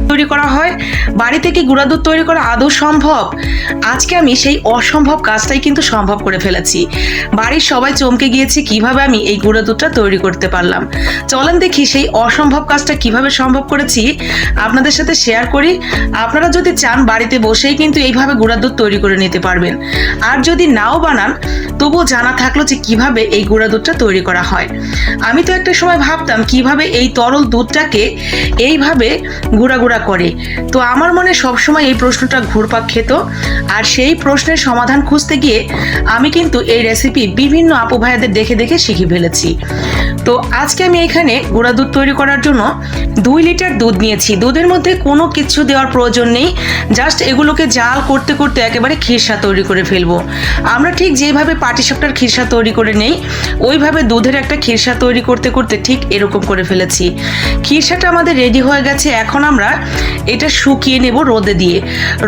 তৈরি করা হয়? বাড়িতে কি গুঁড়া দুধ তৈরি করা আদৌ সম্ভব? আজকে আমি সেই অসম্ভব কাজটাই কিন্তু সম্ভব করে ফেলেছি। বাড়ির সবাই চমকে গিয়েছে কিভাবে আমি এই গুঁড়া দুধটা তৈরি করতে পারলাম। চলেন দেখি সেই অসম্ভব কাজটা কিভাবে সম্ভব করেছি আপনাদের সাথে শেয়ার করি। আপনারা যদি চান বাড়িতে বসেই কিন্তু এইভাবে গুঁড়া দুধ তৈরি করে নিতে পারবেন। আর যদি নাও বানান তবুও জানা থাকলো যে কিভাবে এই গুঁড়া দুধটা তৈরি করা হয়। আমি তো একটা সময় ভাবতাম কিভাবে এই তরল দুধটাকে এইভাবে গুঁড়া গুঁড়া করে। তো আমার মনে সবসময় এই প্রশ্নটা ঘুরপাক খেত। আর সেই প্রশ্নের সমাধান খুঁজতে গিয়ে আমি কিন্তু এই রেসিপি বিভিন্ন আপু ভাইয়াদের দেখে দেখে শিখে ফেলেছি। তো আজকে আমি এখানে গুঁড়া দুধ তৈরি করার জন্য 2 লিটার দুধ নিয়েছি। দুধের মধ্যে কোনো কিছু দেওয়ার প্রয়োজন নেই, জাস্ট এগুলোকে জাল করতে করতে একেবারে খিরসা তৈরি করে ফেলবো। আমরা ঠিক যেভাবে পাটিসাপটার খিরসা তৈরি করে নেই ওইভাবে দুধের একটা খিরসা তৈরি করতে করতে ঠিক এরকম করে ফেলেছি। খিরসাটা আমাদের রেডি হয়ে গেছে। এখন আমরা এটা শুকিয়ে নেব রোদে দিয়ে।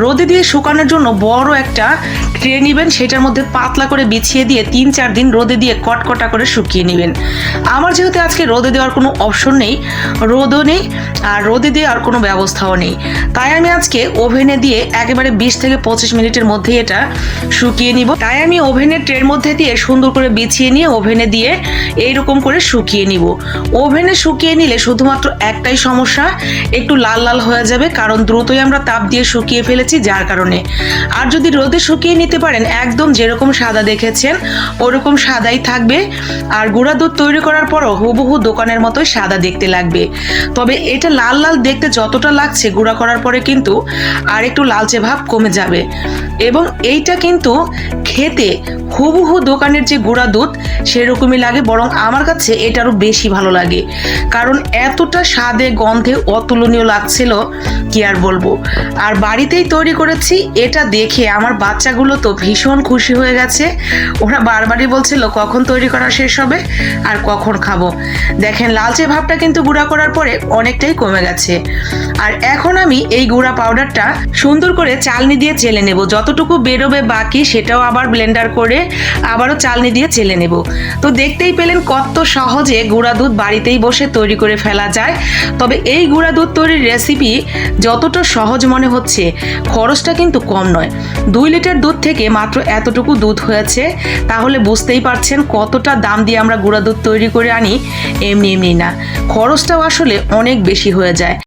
রোদে দিয়ে শুকানোর জন্য বড় একটা ট্রে নেবেন, সেটার মধ্যে পাতলা করে বিছিয়ে দিয়ে 3-4 দিন রোদে দিয়ে কটকটা করে শুকিয়ে নেবেন। আমার যেহেতু আজকে রোদে দেওয়ার কোনো অপশন নেই, রোদও নেই আর রোদে দেওয়ার কোনো ব্যবস্থাও নেই, তাই আমি আজকে ওভেনে দিয়ে একেবারে 20 থেকে 25 মিনিটের মধ্যে এটা শুকিয়ে নিব। তাই আমি ওভেনের ট্রের মধ্যে দিয়ে সুন্দর করে বিছিয়ে নিয়ে ওভেনে দিয়ে এইরকম করে শুকিয়ে নিব। ওভেনে শুকিয়ে নিলে শুধুমাত্র একটাই সমস্যা, একটু লাল লাল হয়ে যাবে, কারণ দ্রুতই আমরা তাপ দিয়ে শুকিয়ে ফেলেছি যার কারণে। আর যদি রোদে শুকিয়ে নিতে পারেন একদম যেরকম সাদা দেখেছেন ওরকম সাদাই থাকবে। আর গুঁড়া দুধ তৈরি করার পরও হুবহু দোকানের মতোই সাদা দেখতে লাগবে। তবে এটা লাল লাল দেখতে যতটা লাগছে গুঁড়া করার পরে কিন্তু আর একটু লালচে ভাব কমে যাবে। এবং এইটা কিন্তু খেতে হুবহু দোকানের যে গুঁড়া দুধ সেরকমই লাগে, বরং আমার কাছে এটা আরো বেশি ভালো লাগে, কারণ এতটা স্বাদে গন্ধে অতুলনীয় লাগছিল কি আর বলবো। আর বাড়িতেই তৈরি করেছি, এটা দেখে আমার বাচ্চাগুলো তো ভীষণ খুশি হয়ে গেছে। ওরা বারবারই বলছিল কখন তৈরি করা শেষ হবে আর কখন খাবো। দেখেন লালচে ভাবটা কিন্তু গুঁড়া করার পরে অনেকটাই কমে গেছে। আর এখন আমি এই গুঁড়া পাউডারটা সুন্দর করে চালনি দিয়ে চেলে নেব। যতটুকু বেরোবে বাকি সেটাও আবার ব্লেন্ডার করে আবারও চালনি দিয়ে চেলে নেব। তো দেখতেই পেলেন কত সহজে গুঁড়া দুধ বাড়িতেই বসে তৈরি করে ফেলা যায়। তবে এই গুঁড়া দুধ তৈরির রেসিপি যতটা সহজ মনে হচ্ছে খরচটা কিন্তু কম নয়। 2 লিটার দুধ থেকে মাত্র এতটুকু দুধ হয়েছে, তাহলে বুঝতেই পারছেন কতটা দাম দিয়ে আমরা গুঁড়া দুধ তৈরি করে আনি। এমনি এমনি না, খরচটাও আসলে অনেক বেশি হয়ে যায়।